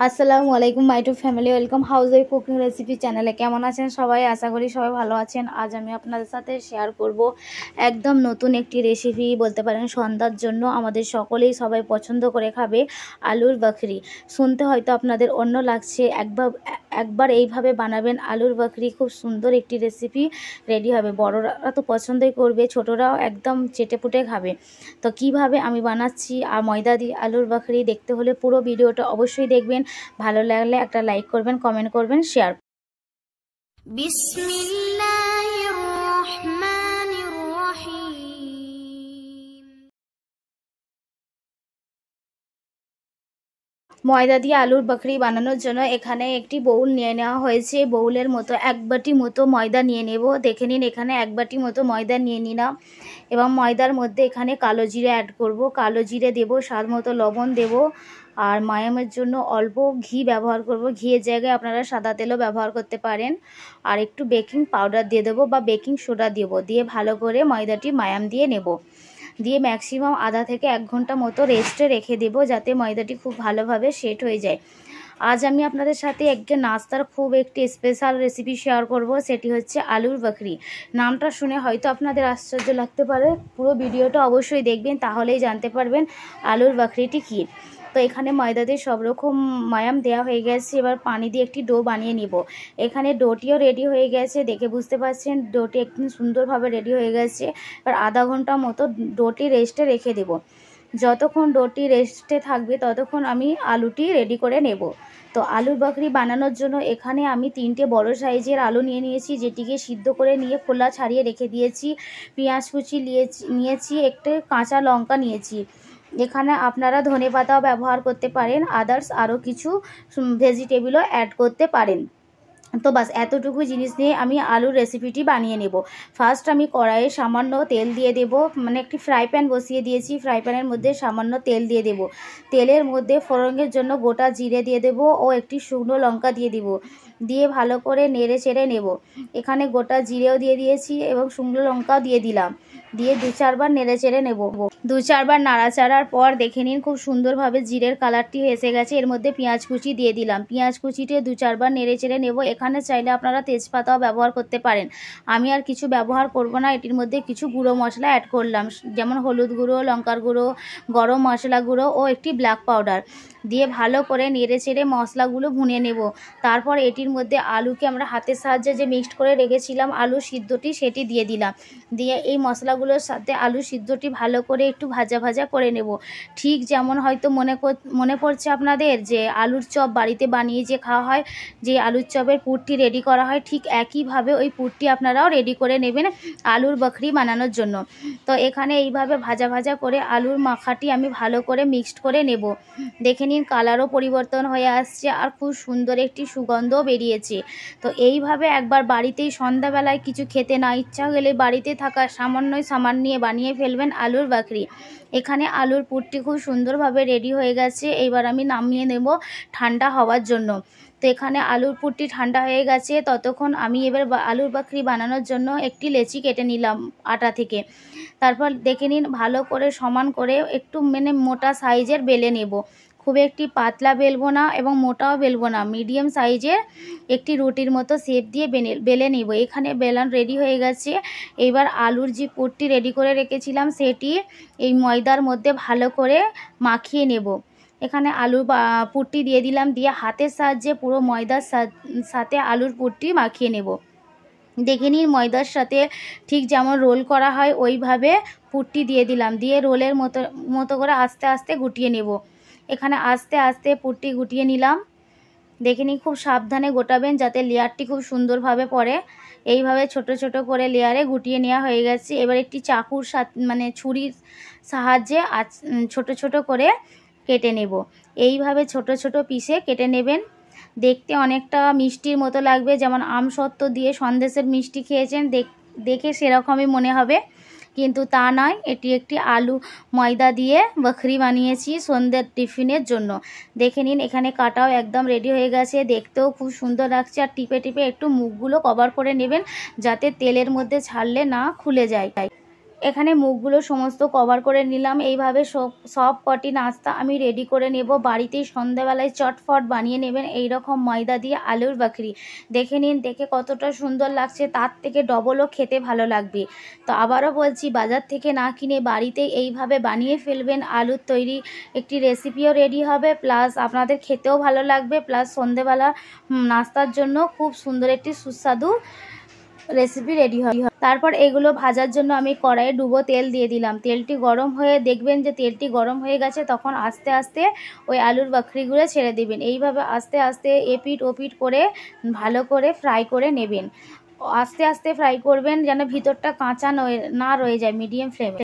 আসসালামু আলাইকুম my to family, welcome housewife cooking recipe চ্যানেলে। কেমন আছেন সবাই? আশা করি সবাই ভালো আছেন। আজ আমি আপনাদের সাথে শেয়ার করব একদম নতুন একটি রেসিপি, বলতে পারেন সন্ধ্যার জন্য আমাদের সকলেই সবাই পছন্দ করে খাবে, আলুর বকরি। শুনতে হয়তো আপনাদের অন্য লাগছে, একবার এইভাবে বানাবেন আলুর বকরি, খুব সুন্দর একটি রেসিপি রেডি হবে। বড়রা তো পছন্দই করবে, ছোটরাও একদম চেটেপুটে খাবে। তো কিভাবে আমি বানাচ্ছি আর ময়দা দিয়ে আলুর বকরি, দেখতে হলে পুরো ভিডিওটা অবশ্যই দেখবেন। ভালো লাগলে একটা লাইক করবেন, কমেন্ট করবেন, শেয়ার। বিসমিল্লাহির রহমানির রহিম। ময়দা দিয়ে আলুর বকরি বানানোর জন্য এখানে একটি বাউল নিয়ে নেওয়া হয়েছে। বাউলের মতো এক বাটি মতো ময়দা নিয়ে নেব। দেখে নিন, এখানে এক বাটি মতো ময়দা নিয়ে নিলাম এবং ময়দার মধ্যে এখানে কালো জিরে অ্যাড করব। কালো জিরে দেব, স্বাদ মতো লবণ দেব, আর মায়ামের জন্য অল্প ঘি ব্যবহার করব। ঘিয়ের জায়গায় আপনারা সাদা তেলও ব্যবহার করতে পারেন। আর একটু বেকিং পাউডার দিয়ে দেবো বা বেকিং সোডা দেব। দিয়ে ভালো করে ময়দাটি মায়াম দিয়ে নেব। দিয়ে ম্যাক্সিমাম আধা থেকে 1 ঘন্টা মতো রেস্টে রেখে দেব, যাতে ময়দাটি খুব ভালোভাবে সেট হয়ে যায়। আজ আমি আপনাদের সাথে একটা নাস্তার খুব একটি স্পেশাল রেসিপি শেয়ার করব, সেটি হচ্ছে আলুর বকরি। নামটা শুনে হয়তো আপনাদের আশ্চর্য লাগতে পারে, পুরো ভিডিওটা অবশ্যই দেখবেন, তাহলেই জানতে পারবেন আলুর বকরিটি কী। তো এখানে ময়দাতে সব রকম মায়াম দেওয়া হয়ে গেছে। এবার পানি দিয়ে একটি ডো বানিয়ে নিব। এখানে ডোটিও রেডি হয়ে গেছে, দেখে বুঝতে পারছেন ডোটি একদম সুন্দরভাবে রেডি হয়ে গেছে। এবার আধা ঘন্টা মতো ডোটি রেস্টে রেখে দেব। যতক্ষণ ডোটি রেস্টে থাকবে ততক্ষণ আমি আলুটি রেডি করে নেব। তো আলুর বকরি বানানোর জন্য এখানে আমি 3টে বড় সাইজের আলু নিয়ে নিয়েছি, যেটিকে সিদ্ধ করে নিয়ে খোলা ছাড়িয়ে রেখে দিয়েছি। পেঁয়াজ কুচি নিয়েছি, একটু কাঁচা লঙ্কা নিয়েছি। এখানে আপনারা ধনেপাতাও ব্যবহার করতে পারেন, আদার্স আরও কিছু ভেজিটেবলও অ্যাড করতে পারেন। তো বাস এতটুকু জিনিস নিয়ে আমি আলুর রেসিপিটি বানিয়ে নেব। ফার্স্ট আমি কড়াইয়ে সামান্য তেল দিয়ে দেব, মানে একটি ফ্রাই প্যান বসিয়ে দিয়েছি। ফ্রাই প্যানের মধ্যে সামান্য তেল দিয়ে দেব। তেলের মধ্যে ফোড়নের জন্য গোটা জিরে দিয়ে দেব ও একটি শুকনো লঙ্কা দিয়ে দেব। দিয়ে ভালো করে নেড়ে চেড়ে নেব। এখানে গোটা জিরেও দিয়ে দিয়েছি এবং শুকনো লঙ্কাও দিয়ে দিলাম। দিয়ে 2-4 বার নেড়ে চেড়ে নেব। 2-4 বার নাড়াচাড়ার পর দেখে নিন খুব সুন্দরভাবে জিরের কালারটি এসে গেছে। এর মধ্যে পেঁয়াজ কুচি দিয়ে দিলাম। পেঁয়াজ কুচিতে 2-4 বার নেড়ে চেড়ে নেব। এখানে চাইলে আপনারা তেজপাতাও ব্যবহার করতে পারেন। আমি আর কিছু ব্যবহার করব না। এটির মধ্যে কিছু গুঁড়ো মশলা অ্যাড করলাম, যেমন হলুদ গুঁড়ো, লঙ্কার গুঁড়ো, গরম মশলা গুঁড়ো ও একটি ব্ল্যাক পাউডার। দিয়ে ভালো করে নেড়ে চেড়ে মশলাগুলো ভুনে নেব। তারপর এটির মধ্যে আলুকে আমরা হাতের সাহায্যে যে মিক্সড করে রেখেছিলাম আলু সিদ্ধটি, সেটি দিয়ে দিলাম। দিয়ে এই মশলাগুলোর সাথে আলু সিদ্ধটি ভালো করে একটু ভাজা ভাজা করে নেব। ঠিক যেমন হয়তো মনে পড়ছে আপনাদের যে আলুর চপ বাড়িতে বানিয়ে যে খাওয়া হয়, যে আলুর চপের পুরটি রেডি করা হয়, ঠিক একইভাবে ওই পুরটি আপনারাও রেডি করে নেবেন আলুর বকরি বানানোর জন্য। তো এখানে এইভাবে ভাজা ভাজা করে আলুর মাখাটি আমি ভালো করে মিক্সড করে নেব। দেখে নিন কালারও পরিবর্তন হয়ে আসছে আর খুব সুন্দর একটি সুগন্ধও বেরিয়েছে। তো এইভাবে একবার বাড়িতেই সন্ধ্যাবেলায় কিছু খেতে না ইচ্ছা গেলে বাড়িতে থাকা সামান্যই সামান নিয়ে বানিয়ে ফেলবেন আলুর বকরি। এখানে আলুর পুরটি খুব সুন্দরভাবে রেডি হয়ে গেছে। এবার আমি নামিয়ে নেব ঠান্ডা হওয়ার জন্য। তো এখানে আলুর পুরটি ঠান্ডা হয়ে গেছে। ততক্ষণ আমি এবার আলুর বকরি বানানোর জন্য একটি লেচি কেটে নিলাম আটা থেকে। তারপর দেখে নিন ভালো করে সমান করে একটু মোটা সাইজের বেলে নেব। খুব একটি পাতলা বেলবো না এবং মোটাও বেলবো না, মিডিয়াম সাইজের একটি রুটির মতো শেপ দিয়ে বেলে নেব। এখানে বেলান রেডি হয়ে গেছে। এবার আলুর যে পুরটি রেডি করে রেখেছিলাম সেটি এই ময়দার মধ্যে ভালো করে মাখিয়ে নেব। এখানে আলুর পুরটি দিয়ে দিলাম, দিয়ে হাতের সাহায্যে পুরো ময়দার সাথে আলুর পুরটি মাখিয়ে নেব। দেখে নিন ময়দার সাথে ঠিক যেমন রোল করা হয় ওইভাবে পুরটি দিয়ে দিলাম। দিয়ে রোলের মতো করে আস্তে আস্তে গুটিয়ে নেব। এখানে আস্তে আস্তে পুরটি গুটিয়ে নিলাম। দেখে নিন খুব সাবধানে গোটাবেন যাতে লেয়ারটি খুব সুন্দরভাবে পড়ে। এইভাবে ছোট ছোট করে লেয়ারে গুটিয়ে নেওয়া হয়ে গেছে। এবার একটি চাকুর ছুরির সাহায্যে ছোট ছোট করে কেটে নেব। এইভাবে ছোট ছোট পিসে কেটে নেবেন। দেখতে অনেকটা মিষ্টির মতো লাগবে, যেমন আমসত্ত্ব দিয়ে সন্দেশের মিষ্টি খেয়েছেন দেখে সেরকমই মনে হবে, কিন্তু তা নয়। এটি একটি আলু ময়দা দিয়ে বকরি বানিয়েছি সন্ধ্যের টিফিনের জন্য। দেখে নিন এখানে কাটাও একদম রেডি হয়ে গেছে, দেখতেও খুব সুন্দর লাগছে। আর টিপে টিপে একটু মুখগুলো কভার করে নেবেন যাতে তেলের মধ্যে ছাড়লে না খুলে যায়। এখানে মুখগুলো সমস্ত কভার করে নিলাম। এইভাবে সব কটি নাস্তা আমি রেডি করে নেব। বাড়িতেই সন্ধ্যাবেলায় চটফট বানিয়ে নেবেন এই রকম ময়দা দিয়ে আলুর বাকরি। দেখে নিন, দেখে কতটা সুন্দর লাগছে, তার থেকে ডবলও খেতে ভালো লাগবে। তো আবারও বলছি, বাজার থেকে না কিনে বাড়িতে এইভাবে বানিয়ে ফেলবেন। আলুর তৈরি একটি রেসিপিও রেডি হবে, প্লাস আপনাদের খেতেও ভালো লাগবে, প্লাস সন্ধ্যেবেলা নাস্তার জন্য খুব সুন্দর একটি সুস্বাদু রেসিপি রেডি হয়। তারপর এগুলো ভাজার জন্য আমি কড়াইয়ে ডুবো তেল দিয়ে দিলাম। তেলটি গরম হয়ে দেখবেন যে তেলটি গরম হয়ে গেছে, তখন আস্তে আস্তে ওই আলুর বাকরিগুলো ছেড়ে দিবেন। এইভাবে আস্তে আস্তে এপিট ওপিট করে ভালো করে ফ্রাই করে নেবেন। আস্তে আস্তে ফ্রাই করবেন যেন ভিতরটা কাঁচা না রয়ে যায়, মিডিয়াম ফ্লেমে।